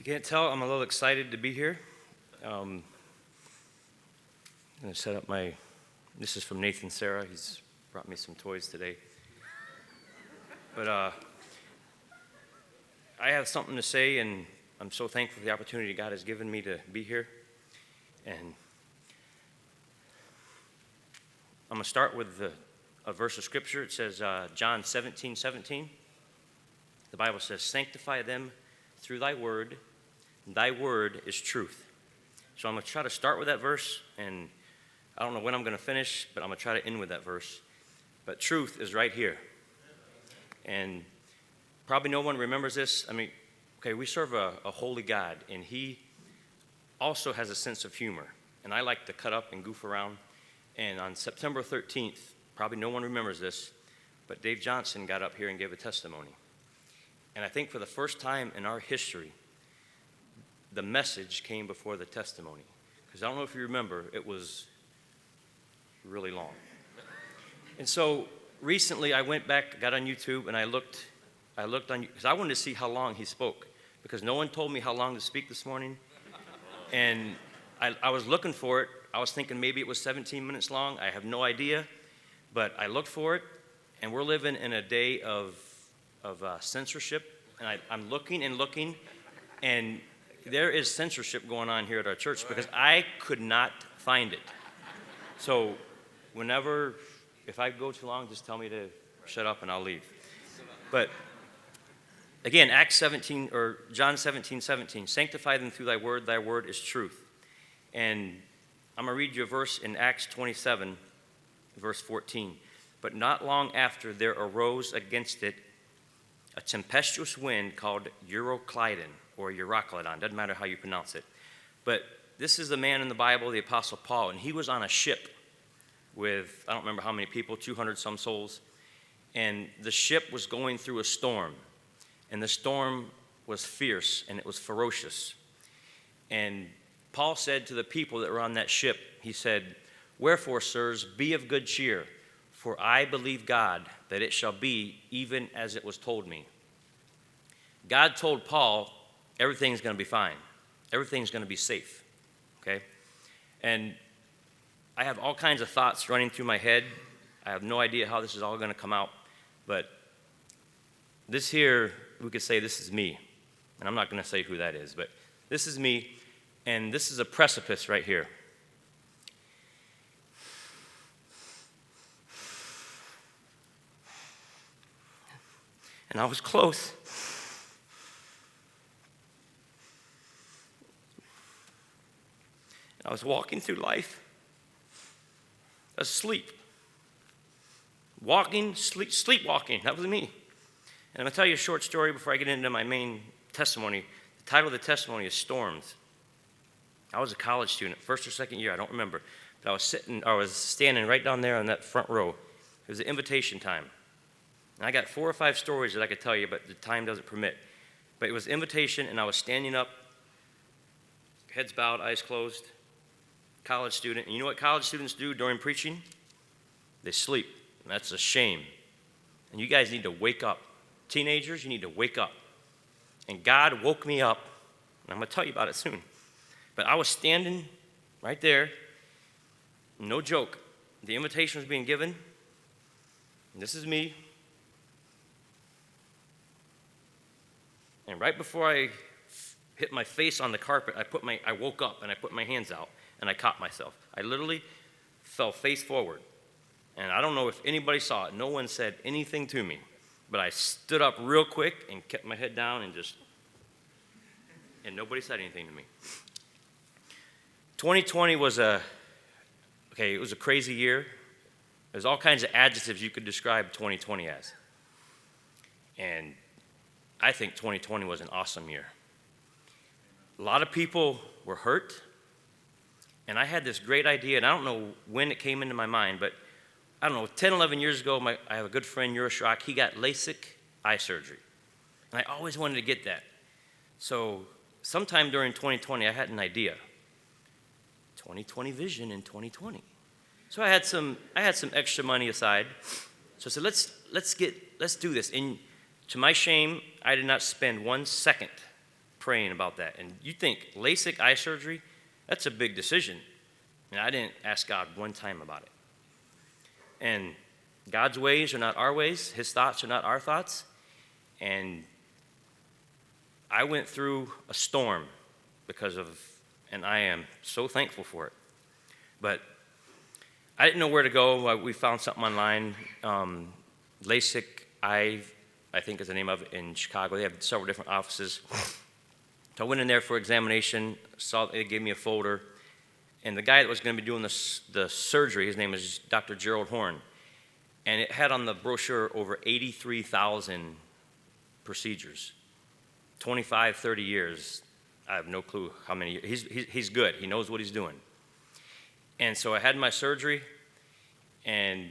Can't tell, I'm a little excited to be here. I'm going to set up this is from Nathan Sarah. He's brought me some toys today. But I have something to say, and I'm so thankful for the opportunity God has given me to be here. And I'm going to start with a verse of Scripture. It says, John 17:17. The Bible says, "Sanctify them through thy word is truth." So I'm going to try to start with that verse, and I don't know when I'm going to finish, but I'm going to try to end with that verse. But truth is right here. And probably no one remembers this. We serve a holy God, and he also has a sense of humor. And I like to cut up and goof around. And on September 13th, probably no one remembers this, but Dave Johnson got up here and gave a testimony. And I think for the first time in our history, the message came before the testimony. Because I don't know if you remember, it was really long. And so recently I went back, got on YouTube, and I looked on, because I wanted to see how long he spoke. Because no one told me how long to speak this morning. And I was looking for it. I was thinking maybe it was 17 minutes long. I have no idea. But I looked for it, and we're living in a day of censorship. And I'm looking and looking, and there is censorship going on here at our church because I could not find it. So if I go too long, just tell me to shut up and I'll leave. But again, John 17:17, "Sanctify them through thy word is truth." And I'm going to read you a verse in Acts 27, verse 14. "But not long after there arose against it a tempestuous wind called Euroclydon," or Euroclydon, doesn't matter how you pronounce it. But this is the man in the Bible, the Apostle Paul, and he was on a ship with, I don't remember how many people, 200 some souls. And the ship was going through a storm. And the storm was fierce and it was ferocious. And Paul said to the people that were on that ship, he said, "Wherefore, sirs, be of good cheer, for I believe God that it shall be even as it was told me." God told Paul, everything's going to be fine. Everything's going to be safe, okay? And I have all kinds of thoughts running through my head. I have no idea how this is all going to come out. But this here, we could say this is me. And I'm not going to say who that is, but this is me, and this is a precipice right here. And I was close. I was walking through life, asleep. Sleepwalking, that was me. And I'm going to tell you a short story before I get into my main testimony. The title of the testimony is Storms. I was a college student, first or second year, I don't remember. But I was standing right down there on that front row. It was an invitation time. And I got 4 or 5 stories that I could tell you, but the time doesn't permit. But it was invitation, and I was standing up, heads bowed, eyes closed, college student. And you know what college students do during preaching? They sleep. And that's a shame. And you guys need to wake up. Teenagers, you need to wake up. And God woke me up, and I'm going to tell you about it soon. But I was standing right there, no joke. The invitation was being given, and this is me. And right before I hit my face on the carpet, I woke up and I put my hands out and I caught myself. I literally fell face forward. And I don't know if anybody saw it. No one said anything to me. But I stood up real quick and kept my head down and nobody said anything to me. 2020 was a crazy year. There's all kinds of adjectives you could describe 2020 as. And I think 2020 was an awesome year. A lot of people were hurt. And I had this great idea, and I don't know when it came into my mind, but I don't know, 10, 11 years ago, I have a good friend, Shock. He got LASIK eye surgery. And I always wanted to get that. So sometime during 2020, I had an idea. 2020 vision in 2020. So I had some extra money aside. So I said, let's do this. And to my shame, I did not spend 1 second praying about that. And you think LASIK eye surgery, that's a big decision. And I didn't ask God one time about it. And God's ways are not our ways. His thoughts are not our thoughts. And I went through a storm and I am so thankful for it. But I didn't know where to go. We found something online. LASIK eye, I think is the name of it, in Chicago. They have several different offices. So I went in there for examination. They gave me a folder. And the guy that was going to be doing the surgery, his name is Dr. Gerald Horn. And it had on the brochure over 83,000 procedures. 25, 30 years. I have no clue how many years. He's good. He knows what he's doing. And so I had my surgery, and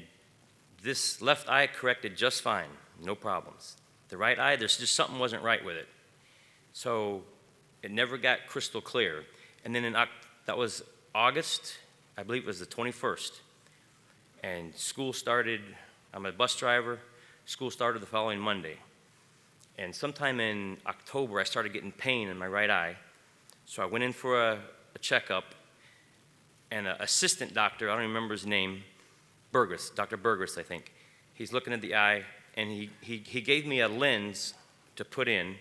this left eye corrected just fine. No problems. The right eye, there's just something wasn't right with it. So it never got crystal clear. And then that was August, I believe it was the 21st. And school started, I'm a bus driver, school started the following Monday. And sometime in October, I started getting pain in my right eye. So I went in for a checkup, and an assistant doctor, I don't even remember his name, Dr. Burgess, I think. He's looking at the eye, and he gave me a lens to put in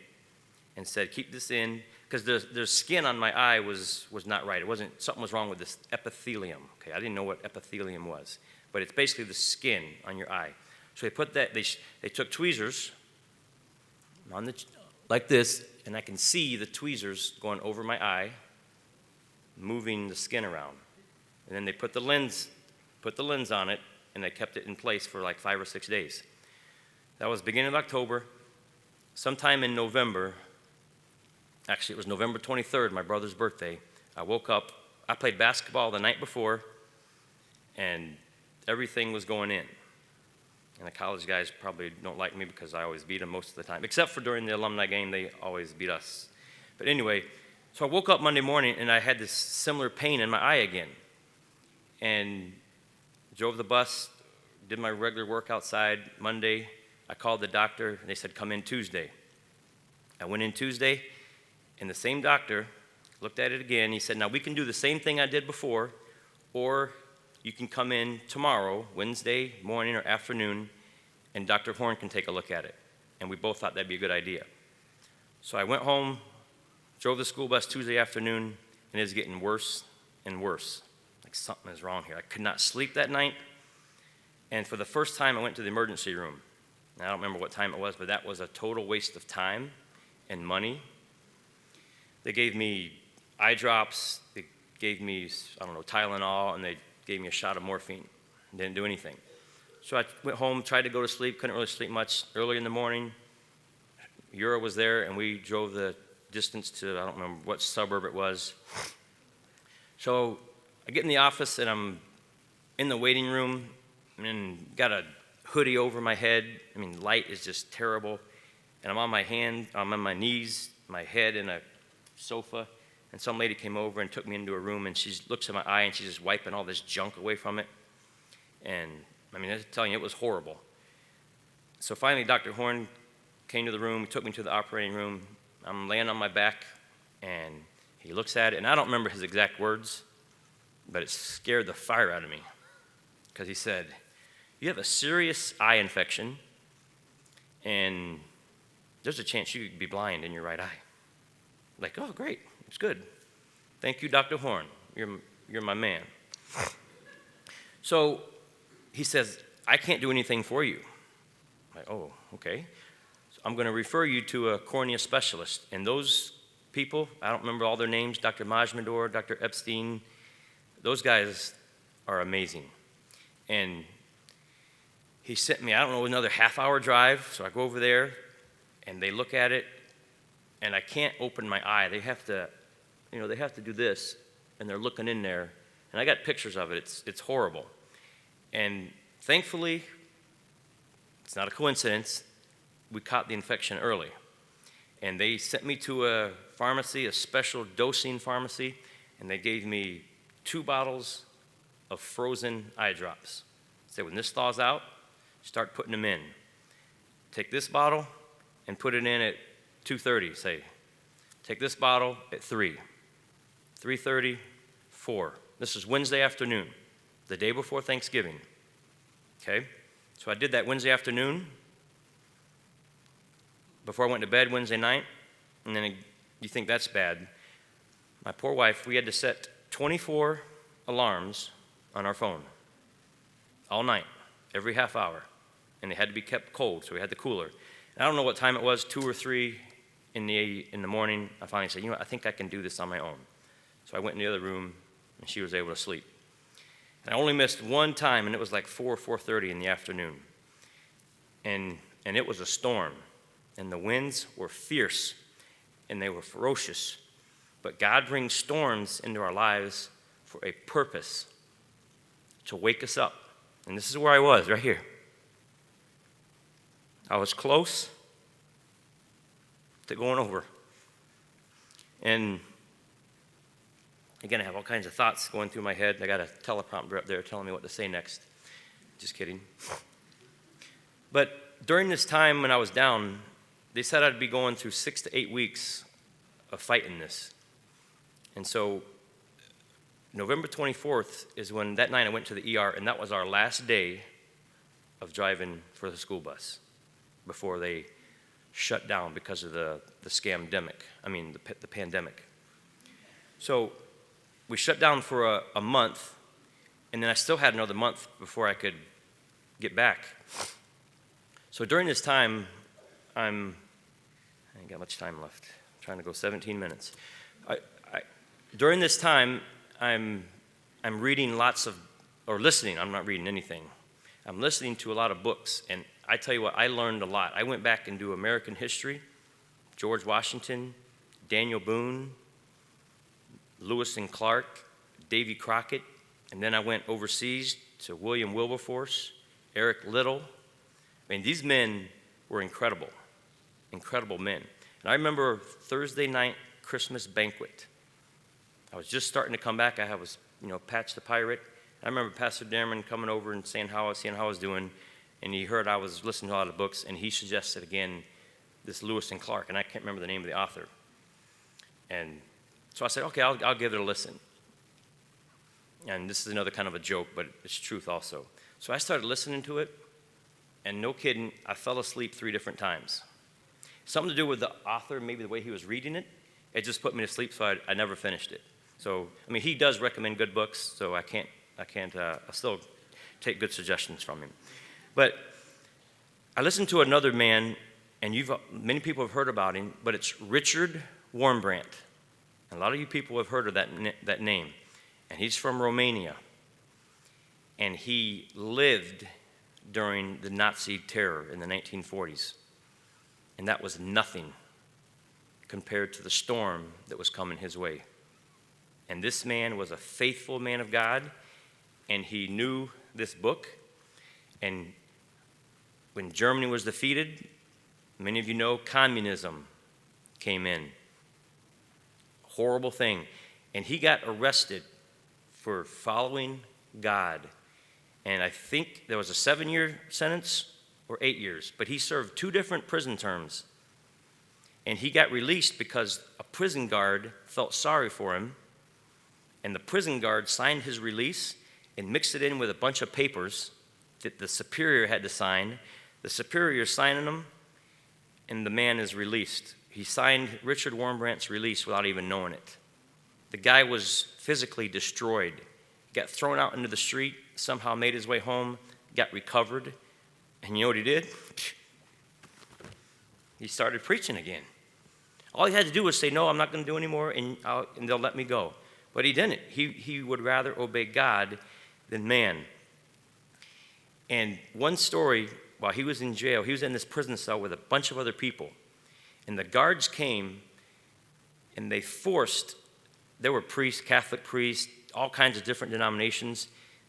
and said, keep this in, because the skin on my eye was not right. Something was wrong with this epithelium. Okay, I didn't know what epithelium was, but it's basically the skin on your eye. So they put that, they took tweezers like this, and I can see the tweezers going over my eye, moving the skin around. And then they put the lens on it, and they kept it in place for like 5 or 6 days. That was beginning of October. Sometime in November, actually it was November 23rd, my brother's birthday, I woke up. I played basketball the night before, and everything was going in. And the college guys probably don't like me because I always beat them most of the time. Except for during the alumni game, they always beat us. But anyway, so I woke up Monday morning, and I had this similar pain in my eye again. And drove the bus, did my regular work outside. Monday, I called the doctor, and they said, come in Tuesday. I went in Tuesday, and the same doctor looked at it again. He said, now we can do the same thing I did before, or you can come in tomorrow, Wednesday morning or afternoon, and Dr. Horn can take a look at it. And we both thought that'd be a good idea. So I went home, drove the school bus Tuesday afternoon, and it was getting worse and worse. Like something is wrong here. I could not sleep that night. And for the first time, I went to the emergency room. I don't remember what time it was, but that was a total waste of time and money. They gave me eye drops. They gave me, Tylenol, and they gave me a shot of morphine. Didn't do anything. So I went home, tried to go to sleep, couldn't really sleep much. Early in the morning, Ura was there, and we drove the distance to, I don't remember what suburb it was. So I get in the office, and I'm in the waiting room, and got a hoodie over my head. Light is just terrible. And I'm on my knees, my head in a sofa. And some lady came over and took me into a room, and she looks at my eye, and she's just wiping all this junk away from it. And, I'm telling you, it was horrible. So finally, Dr. Horn came to the room, took me to the operating room. I'm laying on my back, and he looks at it, and I don't remember his exact words, but it scared the fire out of me. Because he said, you have a serious eye infection, and there's a chance you could be blind in your right eye. Like, oh, great. It's good. Thank you, Dr. Horn. You're my man. So he says, I can't do anything for you. I'm like, oh, okay. So I'm going to refer you to a cornea specialist. And those people, I don't remember all their names, Dr. Majmador, Dr. Epstein, those guys are amazing. And he sent me, another half-hour drive. So I go over there, and they look at it, and I can't open my eye. They have to do this, and they're looking in there. And I got pictures of it. It's horrible. And thankfully, it's not a coincidence, we caught the infection early. And they sent me to a pharmacy, a special dosing pharmacy, and they gave me 2 bottles of frozen eye drops. Said, when this thaws out, start putting them in. Take this bottle and put it in at 2:30, say. Take this bottle at 3, 3:30, 4. This is Wednesday afternoon, the day before Thanksgiving. Okay? So I did that Wednesday afternoon before I went to bed Wednesday night. And then you think that's bad. My poor wife, we had to set 24 alarms on our phone all night, every half hour. And they had to be kept cold, so we had the cooler. And I don't know what time it was, 2 or 3 in the morning. I finally said, I think I can do this on my own. So I went in the other room, and she was able to sleep. And I only missed one time, and it was like 4 or 4:30 in the afternoon. And it was a storm, and the winds were fierce, and they were ferocious. But God brings storms into our lives for a purpose, to wake us up. And this is where I was, right here. I was close to going over. And again, I have all kinds of thoughts going through my head. I got a teleprompter up there telling me what to say next. Just kidding. But during this time when I was down, they said I'd be going through 6 to 8 weeks of fighting this. And so November 24th is when that night I went to the ER, and that was our last day of driving for the school bus before they shut down because of the pandemic. So we shut down for a month, and then I still had another month before I could get back. So during this time, I ain't got much time left. I'm trying to go 17 minutes. During this time, I'm reading listening. I'm not reading anything. I'm listening to a lot of books, and I tell you what, I learned a lot. I went back and do American history, George Washington, Daniel Boone, Lewis and Clark, Davy Crockett, and then I went overseas to William Wilberforce, Eric Liddell. I mean, these men were incredible men. And I remember Thursday night Christmas banquet. I was just starting to come back. I was, Patch the Pirate. I remember Pastor Darren coming over and seeing how I was doing, and he heard I was listening to a lot of books, and he suggested again this Lewis and Clark, and I can't remember the name of the author. And so I said, okay, I'll give it a listen. And this is another kind of a joke, but it's truth also. So I started listening to it, and no kidding, I fell asleep 3 different times. Something to do with the author, maybe the way he was reading it. It just put me to sleep, so I never finished it. So, he does recommend good books, so I still take good suggestions from him. But I listened to another man, and many people have heard about him, but it's Richard Wurmbrand. A lot of you people have heard of that name. And he's from Romania. And he lived during the Nazi terror in the 1940s. And that was nothing compared to the storm that was coming his way. And this man was a faithful man of God, and he knew this book. And when Germany was defeated, many of you know communism came in. Horrible thing. And he got arrested for following God. And I think there was a 7-year sentence or 8 years, but he served 2 different prison terms. And he got released because a prison guard felt sorry for him, and the prison guard signed his release and mixed it in with a bunch of papers that the superior had to sign. The superior signing them, and the man is released. He signed Richard Wurmbrand's release without even knowing it. The guy was physically destroyed, got thrown out into the street, somehow made his way home, got recovered, and you know what he did? He started preaching again. All he had to do was say, no, I'm not going to do anymore, and they'll let me go. But he didn't. He would rather obey God than man. And one story, while he was in jail, he was in this prison cell with a bunch of other people. And the guards came, and there were priests, Catholic priests, all kinds of different denominations.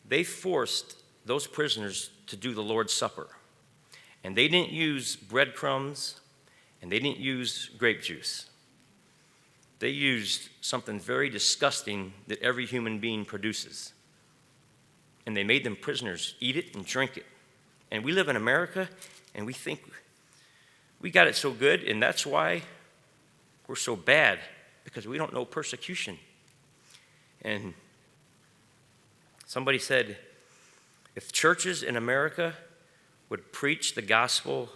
They forced those prisoners to do the Lord's Supper. And they didn't use breadcrumbs, and they didn't use grape juice. They used something very disgusting that every human being produces. And they made them prisoners eat it and drink it. And we live in America, and we think we got it so good, and that's why we're so bad because we don't know persecution. And somebody said, if churches in America would preach the gospel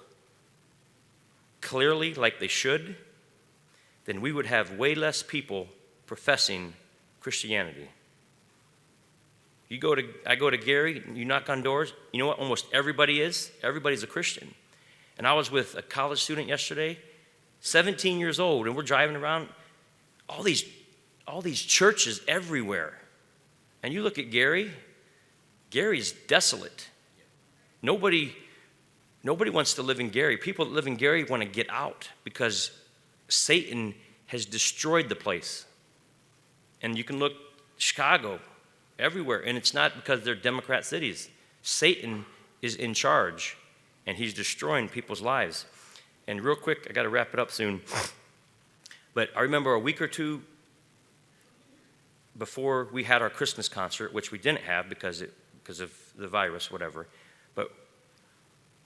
clearly like they should, then we would have way less people professing Christianity. I go to Gary, you knock on doors, you know what almost everybody is? Everybody's a Christian. And I was with a college student yesterday, 17 years old, and we're driving around, all these churches everywhere. And you look at Gary's desolate. Nobody wants to live in Gary. People that live in Gary want to get out because Satan has destroyed the place. And you can look Chicago, everywhere, and it's not because they're Democrat cities. Satan is in charge, and he's destroying people's lives. And real quick, I got to wrap it up soon. But I remember a week or two before we had our Christmas concert, which we didn't have because of the virus, whatever. But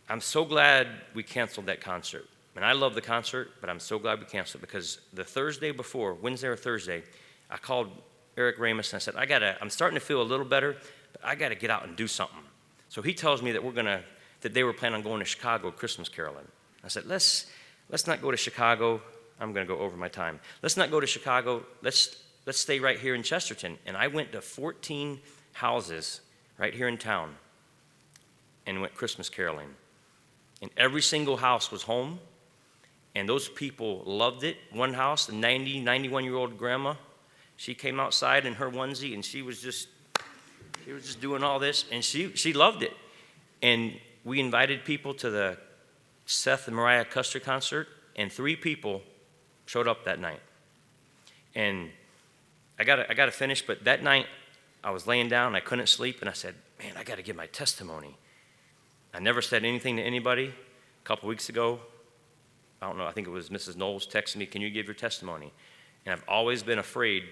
I'm so glad we canceled that concert. And I love the concert, but I'm so glad we canceled it because the Thursday before, Wednesday or Thursday, I called Eric Ramus and I said, I'm starting to feel a little better, but I got to get out and do something. So he tells me that they were planning on going to Chicago Christmas caroling. I said, let's not go to Chicago. I'm going to go over my time. Let's not go to Chicago. Let's stay right here in Chesterton. And I went to 14 houses right here in town and went Christmas caroling. And every single house was home, and those people loved it. One house, a 91-year-old grandma, she came outside in her onesie, and she was just doing all this, and she loved it. And we invited people to the Seth and Mariah Custer concert, and 3 people showed up that night. And I got to finish, but that night I was laying down, I couldn't sleep, and I said, man, I got to give my testimony. I never said anything to anybody. A couple weeks ago, I don't know, I think it was Mrs. Knowles texted me, can you give your testimony? And I've always been afraid,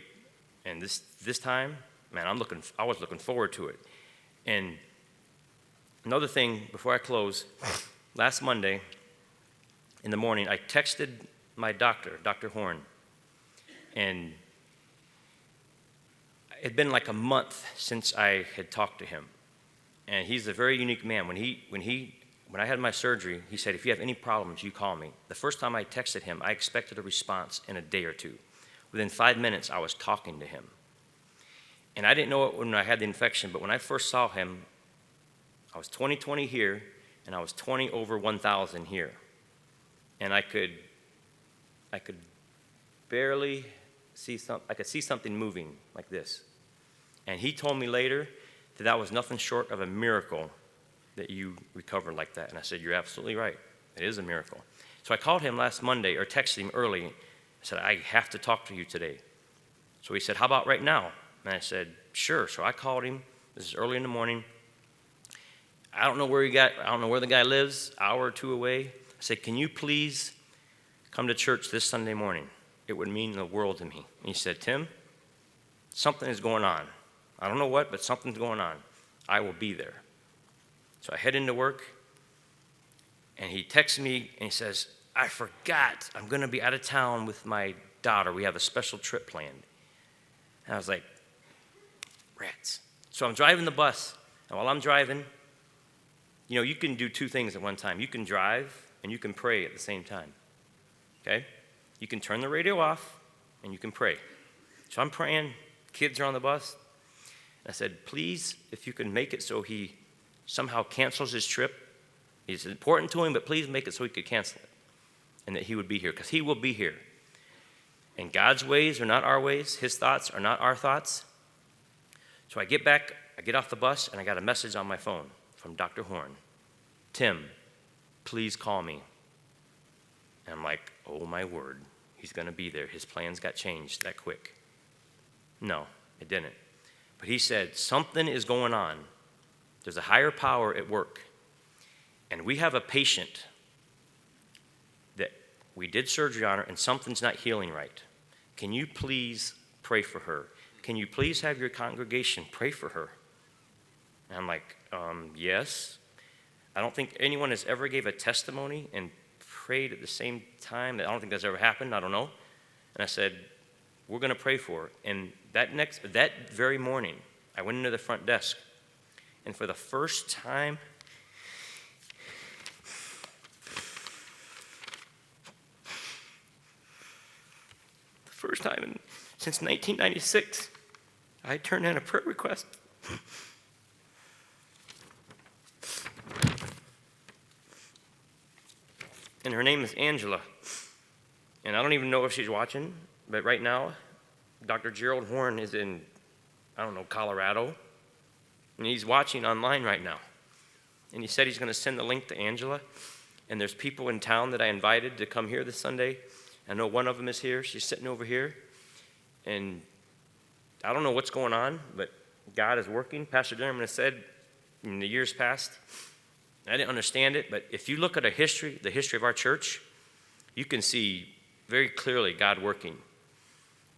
and this time, man, I was looking forward to it. And another thing, before I close, last Monday in the morning, I texted my doctor, Dr. Horn, and it had been like a month since I had talked to him. And he's a very unique man. When I had my surgery, he said, if you have any problems, you call me. The first time I texted him, I expected a response in a day or two. Within 5 minutes, I was talking to him. And I didn't know it when I had the infection, but when I first saw him, I was 20/20 here, and I was 20/1,000 here. And I could barely see I could see something moving like this. And he told me later that was nothing short of a miracle that you recovered like that. And I said, you're absolutely right. It is a miracle. So I called him last Monday, or texted him early. I said, I have to talk to you today. So he said, how about right now? And I said, sure. So I called him. This is early in the morning. I don't know where the guy lives, hour or two away. I said, can you please come to church this Sunday morning? It would mean the world to me. And he said, Tim, something is going on. I don't know what, but something's going on. I will be there. So I head into work, and he texts me, and he says, I forgot. I'm going to be out of town with my daughter. We have a special trip planned. And I was like, rats. So I'm driving the bus, and while I'm driving, you can do 2 things at one time. You can drive, and you can pray at the same time, okay? You can turn the radio off, and you can pray. So I'm praying. Kids are on the bus. I said, please, if you can make it so he somehow cancels his trip. It's important to him, but please make it so he could cancel it and that he would be here, because he will be here. And God's ways are not our ways. His thoughts are not our thoughts. So I get back, I get off the bus, and I got a message on my phone from Dr. Horn. Tim, please call me. And I'm like, oh, my word. He's going to be there. His plans got changed that quick. No, it didn't. But he said, something is going on. There's a higher power at work. And we have a patient that we did surgery on her, and something's not healing right. Can you please pray for her? Can you please have your congregation pray for her? And I'm like, yes. I don't think anyone has ever gave a testimony and prayed at the same time. I don't think that's ever happened. I don't know. And I said, we're going to pray for her. And that very morning, I went into the front desk. And for the first time, since 1996, I turned in a prayer request. And her name is Angela. And I don't even know if she's watching, but right now, Dr. Gerald Horn is in, Colorado. And he's watching online right now. And he said he's going to send the link to Angela. And there's people in town that I invited to come here this Sunday. I know one of them is here. She's sitting over here. And I don't know what's going on, but God is working. Pastor Derman has said in the years past, I didn't understand it, but if you look at the history of our church, you can see very clearly God working.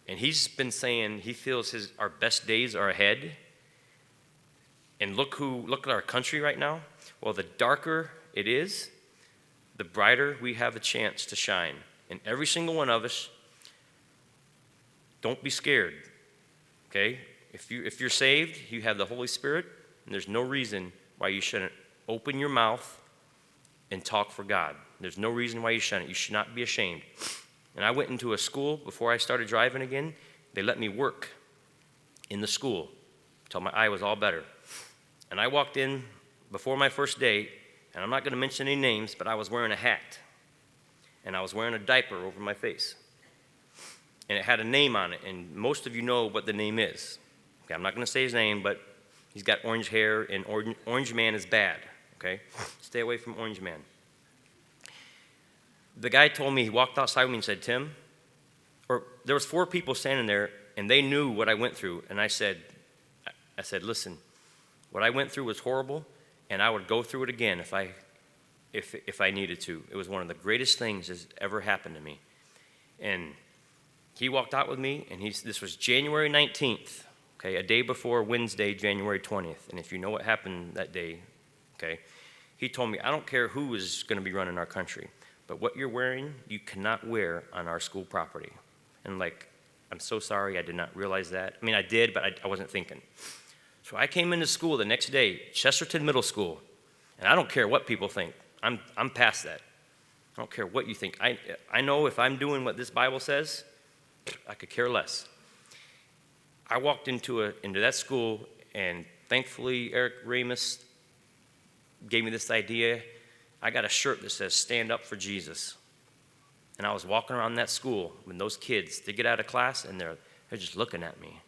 And he's been saying he feels our best days are ahead. And look at our country right now. Well, the darker it is, the brighter we have a chance to shine. And every single one of us, don't be scared, okay? If you're saved, you have the Holy Spirit, and there's no reason why you shouldn't open your mouth and talk for God. There's no reason why you shouldn't. You should not be ashamed. And I went into a school before I started driving again. They let me work in the school until my eye was all better. And I walked in before my first day, and I'm not going to mention any names, but I was wearing a hat. And I was wearing a diaper over my face. And it had a name on it, and most of you know what the name is. Okay, I'm not going to say his name, but he's got orange hair, and Orange Man is bad, okay? Stay away from Orange Man. The guy told me, he walked outside with me and said, Tim, there was 4 people standing there, and they knew what I went through. And I said, listen, what I went through was horrible, and I would go through it again if I needed to. It was one of the greatest things that's ever happened to me. And he walked out with me, and this was January 19th, okay, a day before Wednesday, January 20th. And if you know what happened that day, okay, he told me, I don't care who is going to be running our country, but what you're wearing, you cannot wear on our school property. And I'm so sorry, I did not realize that. I mean, I did, but I wasn't thinking. So I came into school the next day, Chesterton Middle School, and I don't care what people think. I'm past that. I don't care what you think. I know if I'm doing what this Bible says, I could care less. I walked into that school, and thankfully Eric Ramus gave me this idea. I got a shirt that says, "Stand up for Jesus." And I was walking around that school when those kids, they get out of class, and they're just looking at me.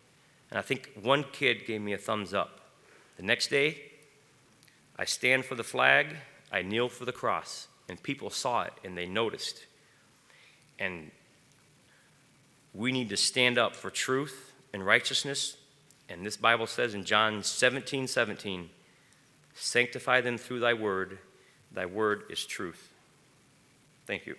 And I think one kid gave me a thumbs up. The next day, I stand for the flag, I kneel for the cross, and people saw it, and they noticed. And we need to stand up for truth and righteousness. And this Bible says in John 17:17, sanctify them through thy word is truth. Thank you.